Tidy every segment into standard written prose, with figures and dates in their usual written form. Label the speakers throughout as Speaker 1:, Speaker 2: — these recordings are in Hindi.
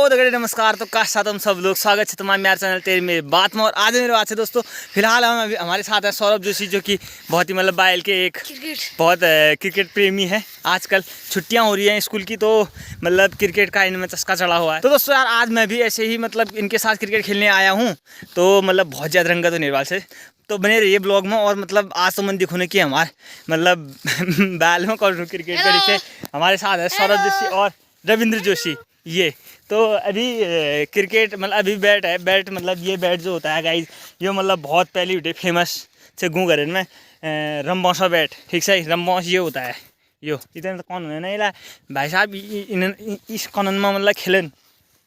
Speaker 1: दगड़े नमस्कार। तो का साथ हम सब लोग स्वागत है तुम्हारे मेरे चैनल तेरी मेरी बात में। और आज मेरे बात है दोस्तों, फिलहाल हम अभी हमारे साथ है सौरभ जोशी, जो कि बहुत ही मतलब बाइल के एक बहुत क्रिकेट प्रेमी है। आजकल छुट्टियां हो रही हैं स्कूल की, तो मतलब क्रिकेट का इनमें चस्का चढ़ा हुआ है। तो दोस्तों यार, आज मैं भी ऐसे ही मतलब इनके साथ क्रिकेट खेलने आया हूँ। तो मतलब बहुत ज़्यादा रंगत होने वाले से, तो बने रहिए ब्लॉग में। और मतलब आज तो मन दिखोने की हमारे मतलब बैल में कौन क्रिकेट से हमारे साथ है सौरभ जोशी और रविंद्र जोशी। ये तो अभी क्रिकेट मतलब अभी बैट मतलब ये बैट जो होता है गाइज, ये मतलब बहुत पहले उठे फेमस से गूँ करे में रमबौसा बैट, ठीक है। रमबौस ये होता है, यो इतने तो कौन है ना इला भाई साहब इस कॉनन में मतलब खेलन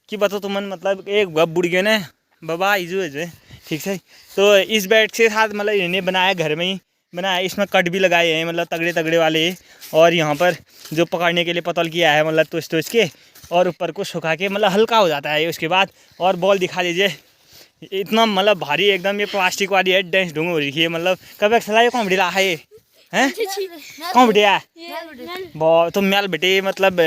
Speaker 1: कि बताओ तुम मतलब एक बुढ़ गए ना बाबा इजू ठीक है। तो इस बैट के साथ मतलब इन्हें बनाया, घर में ही बनाया। इसमें कट भी लगाए हैं मतलब तगड़े तगड़े वाले। और यहाँ पर जो पकड़ने के लिए पतल किया है मतलब तुझ के, और ऊपर को सुखा के मतलब हल्का हो जाता है उसके बाद। और बॉल दिखा दीजिए, इतना मतलब भारी एकदम। ये प्लास्टिक वाली है, डेंस ढूंढ हो रही है मतलब। कब सलाह कौन बढ़िया है ये हैं कौन बढ़िया बहुत। तो मैल बेटे मतलब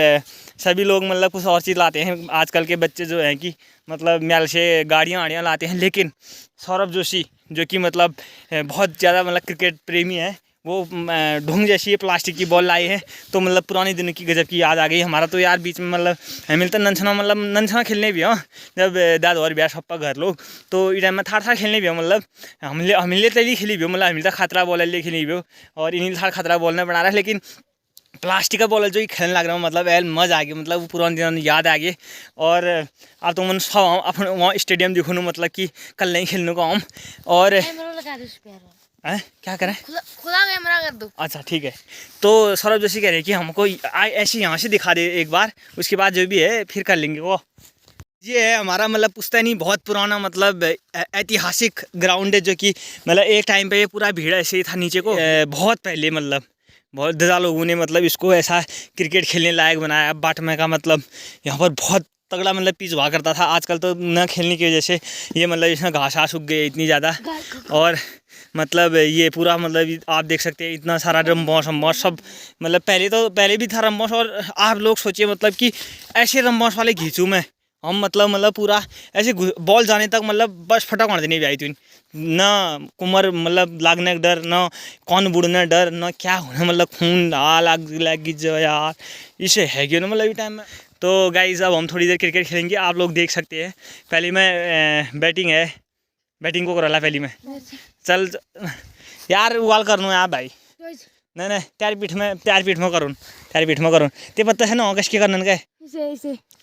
Speaker 1: सभी लोग मतलब कुछ और चीज़ लाते हैं आजकल के बच्चे जो हैं कि मतलब मैल से गाड़ियाँ आड़ियाँ लाते हैं। लेकिन सौरभ जोशी जो कि मतलब बहुत ज़्यादा मतलब क्रिकेट प्रेमी है, वो ढूंढ जैसी प्लास्टिक की बॉल लाए हैं। तो मतलब पुराने दिनों की गजब की याद आ गई हमारा। तो यार बीच में मतलब मिलता नंछना मतलब नंछना खेलने भी हो, जब दाद और ब्याह सप्पा घर लोग तो इस टाइम में थार खेलने भी हो मतलब हमले तेली खेली भी हो मतलब हमिल खतरा बॉल ले खेली भी हो। और इन्हीं थार खतरा बॉल में बना रहा है। लेकिन प्लास्टिक का बॉल जो खेलने लग रहा हूँ मतलब एल मज़ा आ गया, मतलब पुराने दिन याद आ गए। और अब तो मन सब अपने वहाँ स्टेडियम देखो मतलब कि कल नहीं खेलने को हम। और क्या करें
Speaker 2: खुला कैमरा कर दो।
Speaker 1: अच्छा ठीक है। तो सौरभ जोशी कह रहे हैं कि हमको ऐसे यहाँ से दिखा दे एक बार, उसके बाद जो भी है फिर कर लेंगे वो। ये है हमारा मतलब पुश्तैनी बहुत पुराना मतलब ऐतिहासिक ग्राउंड है, जो कि मतलब एक टाइम पे ये पूरा भीड़ ऐसे ही था नीचे को। बहुत पहले मतलब बहुत ज़्यादा लोगों ने मतलब इसको ऐसा क्रिकेट खेलने लायक बनाया। बाट में का मतलब यहाँ पर बहुत तगड़ा मतलब पिच हुआ करता था। आजकल तो न खेलने की वजह से ये मतलब इसमें घास उग गई इतनी ज़्यादा। और मतलब ये पूरा मतलब आप देख सकते हैं इतना सारा रम्बॉस सब मतलब पहले भी था रम्बॉस। और आप लोग सोचिए मतलब कि ऐसे रम्बॉस वाले घींचू में हम मतलब पूरा ऐसे बॉल जाने तक मतलब बस फटाक मार देने भी आई थी ना। कुमर मतलब लागने का डर, ना कौन बुड़ने डर, ना क्या होने मतलब खून लाग जो यार इसे है क्यों ना मतलब टाइम में। तो गाइज अब हम थोड़ी देर क्रिकेट खेलेंगे, आप लोग देख सकते हैं। पहले मैं बैटिंग को करा पहली में चल यार उवाल कर यार भाई नहीं त्यार पीठ में करूँ ते पता है ना कश के करने का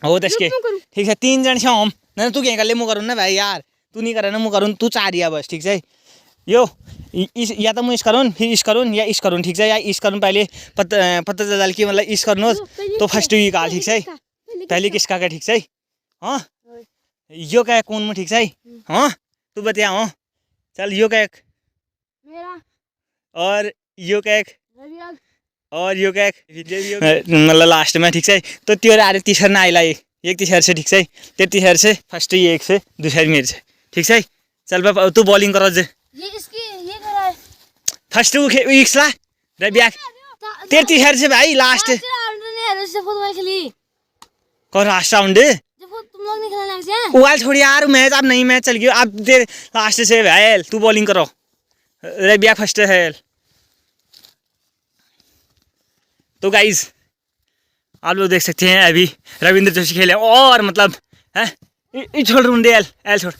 Speaker 1: हो तशके ठीक है। 3 जन से हम नहीं तू क्या कर ले मुँह करूँ ना भाई यार, तू नहीं करे ना मुँह करूँ, तू चाह रिया बस ठीक है। यो इस या तो मैं इस करूँ फिर इस करूँ या इस करूँ ठीक है, या इस करूँ पहले पत्ता डाल के मतलब इस करूँ तो फर्स्ट ही काल ठीक है। पहले किसका क्या ठीक है हाँ यो क्या कौन में ठीक है हाँ तू बतिया हाँ चल यो क्या और यो कैक और यो कैक मतलब लास्ट में ठीक है। तो तेरे आ रहे तीसर ना आइला एक तीसर से ठीक है, तेरे तीसर से फर्स्ट ही एक से दूसरी मेरे से ठीक है। चल बाबा तू बॉलिंग करो जे
Speaker 2: ये करा है
Speaker 1: फर्स्ट ला रे बैक तेरे तीसर से भाई लास्ट
Speaker 2: फुटबॉल खेली
Speaker 1: कौन लास्ट राउंड
Speaker 2: तुम लोग नहीं खेलने लग जाए
Speaker 1: उवाल छोड़ी यार मैच अब नहीं मैच चल गया अब तेरे लास्ट से भाई तू बॉलिंग करो रे बैक फर्स्ट है। तो गाइज आप लोग देख सकते हैं अभी रविंद्र जोशी खेले और मतलब है छोड़ रूंडे एल छोड़।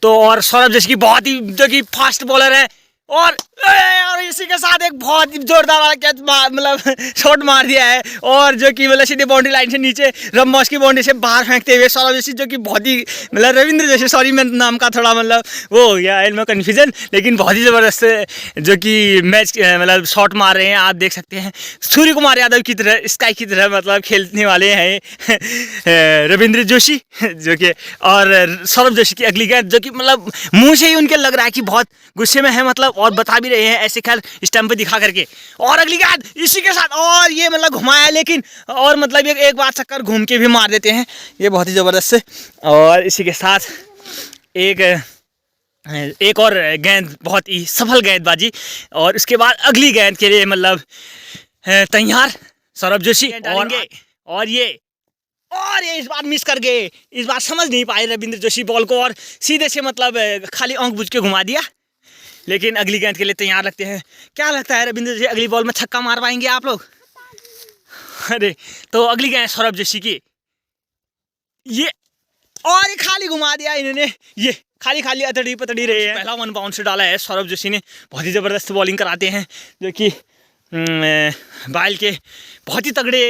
Speaker 1: तो और सौरभ जोशी की बहुत ही जो कि फास्ट बॉलर है। और इसी के साथ एक बहुत ही जोरदार वाला कैच मतलब शॉट मार दिया है। और जो कि मतलब सीधे बाउंड्री लाइन से नीचे रमबॉस की बाउंड्री से बाहर फेंकते हुए सौरभ जोशी जो कि बहुत ही मतलब रविंद्र जोशी सॉरी मैं नाम का थोड़ा मतलब वो हो गया इनमें कन्फ्यूजन, लेकिन बहुत ही ज़बरदस्त जो कि मैच मतलब शॉट मार रहे हैं। आप देख सकते हैं सूर्य कुमार यादव की तरह स्काई की तरह मतलब खेलने वाले हैं रविंद्र जोशी जो कि। और सौरभ जोशी की अगली गेंद जो कि मतलब मुँह से ही उनके लग रहा है कि बहुत गुस्से में है मतलब, और बता भी रहे हैं ऐसे ख्याल स्टंप पे दिखा करके। और अगली गेंद इसी के साथ और ये मतलब घुमाया लेकिन और मतलब एक बार चक्कर घूम के भी मार देते हैं, ये बहुत ही ज़बरदस्त है। और इसी के साथ एक और गेंद बहुत ही सफल गेंदबाजी। और उसके बाद अगली गेंद के लिए मतलब तैयार सौरभ जोशी डालेंगे। और ये और ये इस बार मिस कर गए। इस बार समझ नहीं पाए रविंद्र जोशी बॉल को और सीधे से मतलब खाली आंख बुझ के घुमा दिया। लेकिन अगली गेंद के लिए तैयार लगते हैं। क्या लगता है रविंद्र जोशी अगली बॉल में छक्का मार पाएंगे आप लोग? अरे तो अगली गेंद सौरभ जोशी की, ये और ये खाली घुमा दिया इन्होंने। ये खाली खाली अतड़ी पतड़ी रहे हैं। पहला 1 बाउंस डाला है सौरभ जोशी ने। बहुत ही ज़बरदस्त बॉलिंग कराते हैं जो कि बाइल के बहुत ही तगड़े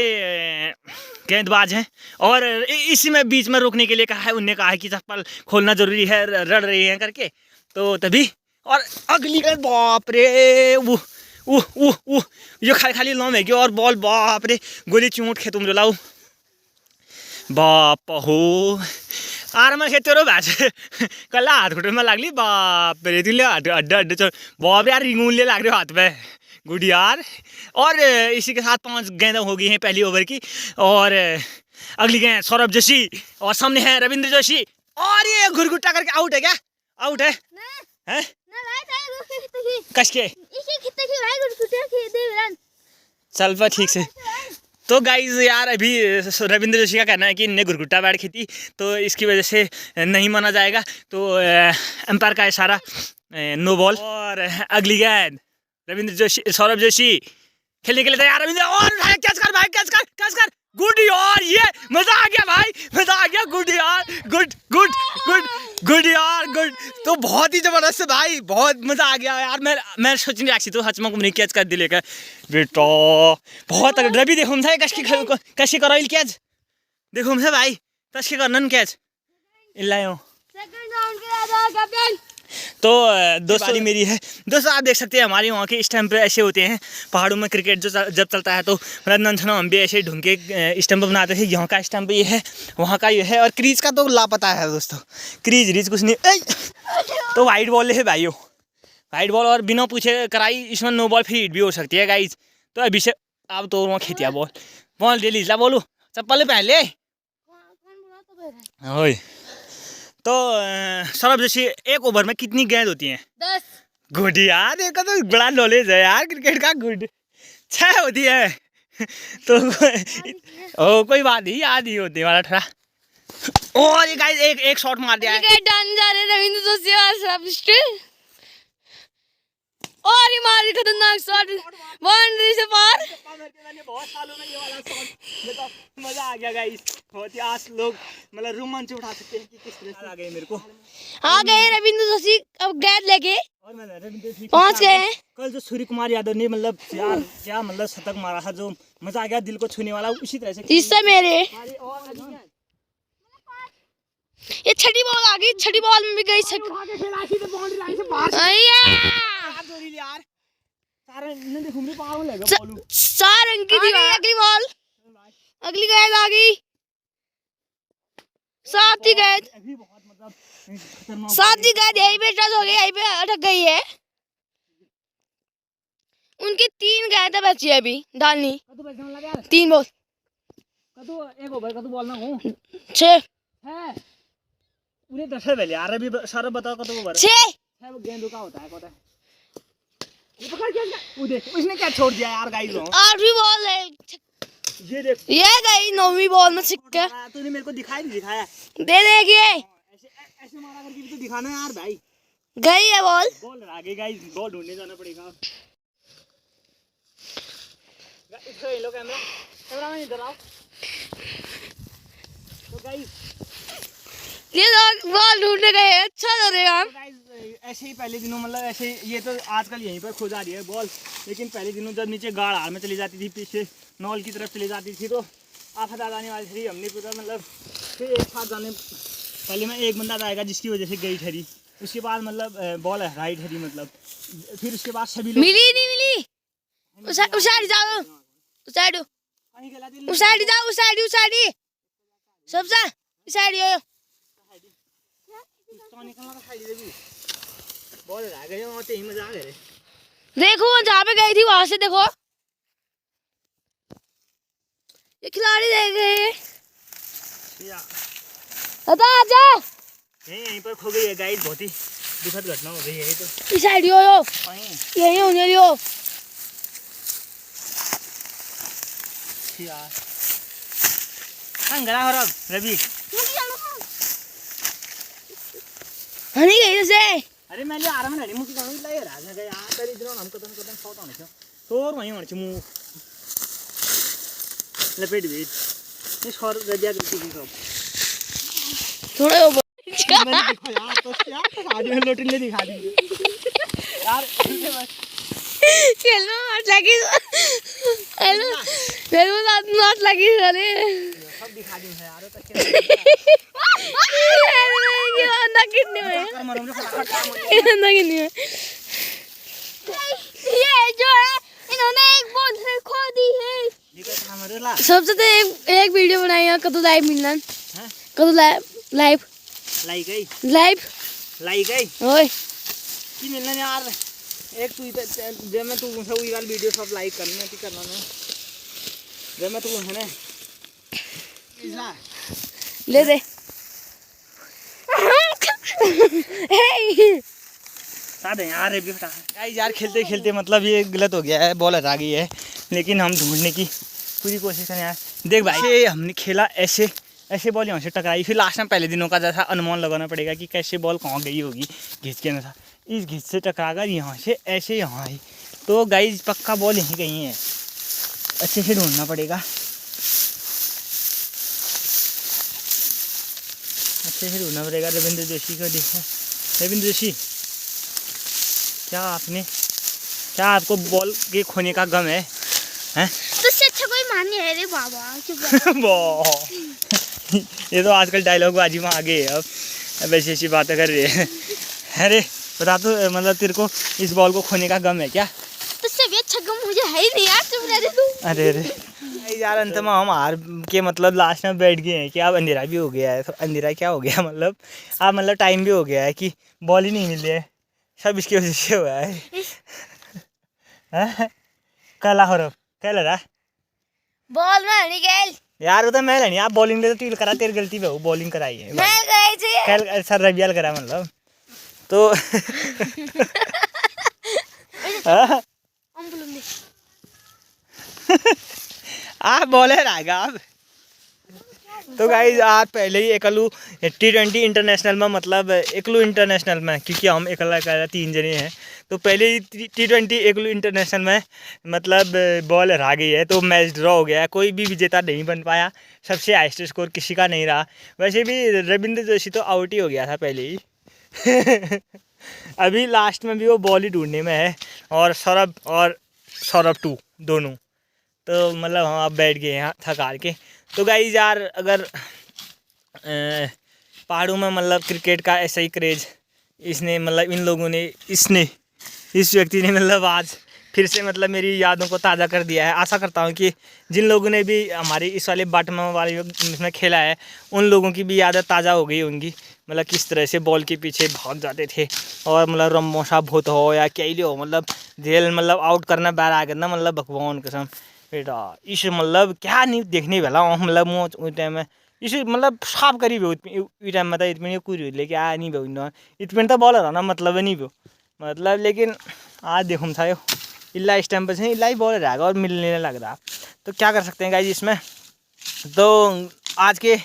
Speaker 1: गेंदबाज हैं। और इसी में बीच में रोकने के लिए कहा है, उनने कहा है कि चप्पल खोलना ज़रूरी है, रड़ रही हैं करके, तो तभी। और अगली गेंद बाप रे, ये खाली खाली लॉम है कि और बॉल बाप रे गोली चूट खे तुम जो लाओ बाप हो आराम खेते रो बैच कल हाथ घुटन में लागली बाप रे तुले अड्डा अड्डा चल बाप रे यार रिंगून लाग रहे हाथ में गुड यार। और इसी के साथ 5 गेंदें हो गई हैं पहली ओवर की। और अगली गेंद सौरभ जोशी और सामने है रविंद्र जोशी और ये घुरघुट्टा करके आउट है। क्या आउट है? हैं कश के चल पर ठीक से। तो गाइज यार अभी रविंद्र जोशी का कहना है कि इनने घुरघुट्टा बैट खेती तो इसकी वजह से नहीं माना जाएगा। तो एम्पायर का इशारा नो बॉल। और अगली गेंद रविंद्र जोशी सौरभ जोशी खेलने के लिए तैयार। रविंद्र और कैच कर भाई, कैच कर गुड यार, ये मजा आ गया भाई, मजा आ गया। गुड यार, गुड यार, गुड। तो बहुत ही जबरदस्त भाई, बहुत मजा आ गया यार। मैं सोच नहीं रखी तो हचमा को नहीं कैच कर दिले का बेटा बहुत रवि देखो हम कशी कराइल कैच देखो हम भाई कशी करना कैच इलायो। तो दोस्तों मेरी है दोस्तों, आप देख सकते हैं हमारे वहाँ के इस टाइम पे ऐसे होते हैं पहाड़ों में क्रिकेट जो जब चलता है तो मतलब नंदना हम भी ऐसे ढूंढ के स्टम्प बनाते हैं। यहाँ का स्टम्प ये है, वहाँ का ये है। और क्रीज का तो लापता है दोस्तों, क्रीज कुछ नहीं। तो वाइट बॉल है भाइयों, वाइट बॉल और बिना पूछे कराई इसमें नो बॉल फिर हिट भी हो सकती है गाइज। तो अभी से आप तो वहाँ खेतिया बॉल डेली ला बोलो चप्पल पहले। तो सौरभ जोशी एक ओवर में कितनी गेंद होती हैं?
Speaker 2: 10।
Speaker 1: गुड यार, देखो तो बड़ा नॉलेज है यार क्रिकेट का। गुड 6 होती है तो कोई बात नहीं, याद ही होती वाला थोड़ा। और ये गाइस एक शॉट मार दिया है।
Speaker 2: डालने जा रहे रविंद्र जोशी और ये मार खतरनाक शॉट बाउंड्री से पार।
Speaker 1: बहुत सालों में ये वाला शॉट तो मजा आ गया गाइस। बहुत ही आज लोग मतलब रोमांच उठा सकते हैं कि किस तरह से आ गए मेरे को।
Speaker 2: आ गए रविंद्र जोशी अब गेंद लेके
Speaker 1: और मैं रविंद्र जोशी
Speaker 2: पहुंच गए हैं।
Speaker 1: कल जो सूर्य कुमार यादव ने मतलब यार क्या मतलब शतक मारा था, जो मजा आ गया दिल को छूने वाला, उसी तरह से
Speaker 2: इससे मेरे ये छठी बॉल आ गई, छठी बॉल में भी गई चार अंक की थी। अगली बॉल, अगली गेंद आ गई, 7 गेंद, 7 गेंद यही पे टच हो गई, यही पे अटक गई है। उनकी 3 गेंदें बची है अभी डालनी, 3 बॉल, 6
Speaker 1: पूरे 10 पहले यार अभी सारा बताओ कतो ओवर
Speaker 2: 6
Speaker 1: गेंदों का होता है कतो ये पकड़ के वो देख उसने क्या छोड़ दिया यार गाइस।
Speaker 2: 8वीं बॉल है,
Speaker 1: ये देख
Speaker 2: ये गई 9वीं बॉल में सिक्का।
Speaker 1: तूने मेरे को दिखाई नहीं दिखाया,
Speaker 2: दे देखिए
Speaker 1: ऐसे ऐसे मारा करके भी तो दिखाना है यार भाई।
Speaker 2: गई है बॉल
Speaker 1: आगे गाइस, बॉल ढूंढने जाना पड़ेगा। इधर ये लो कैमरामैन इधर आओ। तो गाइस
Speaker 2: ये लोग बॉल ढूंढने गए, अच्छा लग रहा है।
Speaker 1: ऐसे ही पहले दिनों मतलब ऐसे ये तो आजकल यहीं पर खो जा रही है बॉल, लेकिन पहले दिनों जब नीचे गाड़ आड़ में चली जाती थी, पीछे नॉल की तरफ चली जाती थी तो आफत आ जाने वाली थी। हमने पूरा मतलब फिर एक साथ जाने पहले में एक बंदा जाएगा जिसकी वजह से गई ठहरी, उसके बाद मतलब बॉल राइट ठहरी, मतलब फिर उसके बाद सभी लोग
Speaker 2: मिली नहीं मिली। उस साइड जाओ, उस साइड जाओ, उस साइड सबसे इस साइड यो
Speaker 1: बॉल आ गए वहां ही मजा आ गए।
Speaker 2: देखो जहाँ पे गई थी वहां से देखो ये खिलाड़ी रह गए। आजा
Speaker 1: यहीं पर खो गई है गाइस, बहुत ही दुखद घटना हो गई है। तो
Speaker 2: इस साइड यो यही होने लियो
Speaker 1: यार अंगड़ा हो रवि
Speaker 2: हनी गई से
Speaker 1: अरे मैले आराम लडी मुकी गाउँ लाई राजा गए आ तेरी इधर हम कतन कतन फोटो आउने थियो तोर वही होने मु लपेट भी इस खर रजिया करती की सब
Speaker 2: थोड़े
Speaker 1: मैंने देखो यार तो क्या आदमी में लोटिन ले दिखा दी यार
Speaker 2: चलो नॉट लगी हेलो मेरे साथ नॉट लगी अरे
Speaker 1: सब दिखा दी है यार तो क्या
Speaker 2: ये ना कितने में
Speaker 1: कर मरूंगा फटाफट काम हो
Speaker 2: ये ना कितने में ये जो है इन्होंने एक बोल खो दी है
Speaker 1: ये क्या काम है ला
Speaker 2: सबसे तो एक वीडियो बनाई है कतो लाइव मिलन
Speaker 1: हैं
Speaker 2: कतो लाइव
Speaker 1: लाइक
Speaker 2: लाइव
Speaker 1: गई
Speaker 2: ओए
Speaker 1: की मिलना यार एक तू जब मैं तू उनसे वही वाली वीडियो सब लाइक करनी है करना ना जब मैं तू है ना इसला
Speaker 2: ले दे
Speaker 1: साथ यार ये भी फटा यार खेलते खेलते मतलब ये गलत हो गया है बॉल हटा गई है लेकिन हम ढूंढने की पूरी कोशिश करें यार देख भाई हमने खेला ऐसे ऐसे बॉल यहाँ से टकराई फिर लास्ट में पहले दिनों का जैसा अनुमान लगाना पड़ेगा कि कैसे बॉल कहाँ गई होगी घिस के अनुसार इस घिस से टकरा कर यहाँ से ऐसे यहाँ आई तो गाइस पक्का बॉल यहीं कहीं है अच्छे से ढूंढना पड़ेगा अच्छे से ढूंढना पड़ेगा रविंद्र जोशी को देखो रविंद्र जोशी क्या आपको बॉल के खोने का गम है हैं
Speaker 2: तो से अच्छा कोई मान्य है रे बाबा
Speaker 1: ये तो आजकल डायलॉग बाजी में आ गए अब ऐसी ऐसी बातें कर रही है अरे बता तो मतलब तेरे को इस बॉल को खोने का गम है क्या
Speaker 2: तुझसे भी अच्छा गम मुझे है ही नहीं यार तुम रह तू
Speaker 1: अरे यार अंत में हम हार के मतलब लास्ट में बैठ गए हैं कि अब अंधेरा भी हो गया है तो अंधेरा क्या हो गया मतलब अब मतलब टाइम भी हो गया है कि बॉल ही नहीं मिल रही है सब इसकी वजह से हुआ है कला हो रहा क्या लग रहा
Speaker 2: बॉल में निकल
Speaker 1: यार वो तो मैं नहीं आप बॉलिंग ले तो टील करा तेरी गलती पे बॉलिंग कराई है
Speaker 2: मैं गई थी
Speaker 1: कल सर रबियाल करा मतलब तो आप बॉलर आएगा आप तो गाइस आज पहले ही एकलू T20 इंटरनेशनल में मतलब एकलू इंटरनेशनल में क्योंकि हम एकला कर 3 जने हैं तो पहले ही T20 एकलू इंटरनेशनल में मतलब बॉल हरा गई है तो मैच ड्रॉ हो गया है कोई भी विजेता नहीं बन पाया सबसे हाईएस्ट स्कोर किसी का नहीं रहा वैसे भी रविंद्र जोशी तो आउट ही हो गया था पहले ही अभी लास्ट में भी वो बॉल ही ढूंढने में है और सौरभ 2 दोनों तो मतलब हम आप बैठ गए हैं थक हार के तो गाइस यार अगर पहाड़ों में मतलब क्रिकेट का ऐसा ही क्रेज़ इसने मतलब इन लोगों ने इस व्यक्ति ने मतलब आज फिर से मतलब मेरी यादों को ताज़ा कर दिया है आशा करता हूँ कि जिन लोगों ने भी हमारी इस वाले बाटम वाले इसमें खेला है उन लोगों की भी यादें ताज़ा हो गई होंगी मतलब किस तरह से बॉल के पीछे भाग जाते थे और मतलब रमोशा भूत हो या क्या ही हो मतलब जेल मतलब आउट करना बाहर आ गया ना मतलब भगवान कसम बेटा इस मतलब क्या नहीं देखने वाला मतलब वो उस टाइम में इस मतलब साफ करी भी इस टाइम में तो इतने कुछ लेके आया नहीं भाई इतने तो बॉलर ना मतलब नहीं भी मतलब लेकिन आज देखूँ था इला इस टाइम पर से इला ही बॉलर आएगा और मिलने लग रहा तो क्या कर सकते हैं गाइस इसमें तो आज की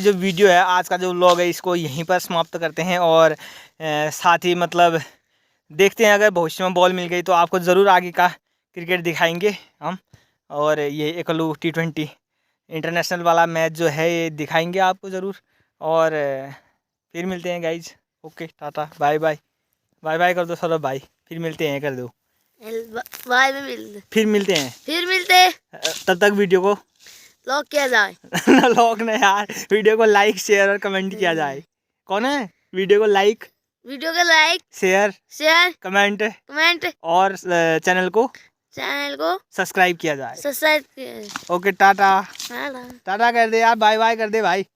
Speaker 1: जो वीडियो है आज का जो व्लॉग है इसको यहीं पर समाप्त करते हैं और साथ ही मतलब देखते हैं अगर भविष्य में बॉल मिल गई तो आपको ज़रूर आगे का क्रिकेट दिखाएंगे हम और ये एकलू T20 इंटरनेशनल वाला मैच जो है ये दिखाएंगे आपको ज़रूर और फिर मिलते हैं guys okay tata bye bye bye bye कर दो सौरभ भाई फिर मिलते हैं कर दो
Speaker 2: बाय में मिलते
Speaker 1: फिर मिलते
Speaker 2: हैं
Speaker 1: तब तक वीडियो को
Speaker 2: लॉक किया जाए
Speaker 1: लॉक नहीं यार वीडियो को लाइक शेयर और कमेंट किया जाए कौन है वीडियो को लाइक शेयर कमेंट और चैनल को सब्सक्राइब किया जाए ओके टाटा कर दे यार बाय बाय कर दे भाई।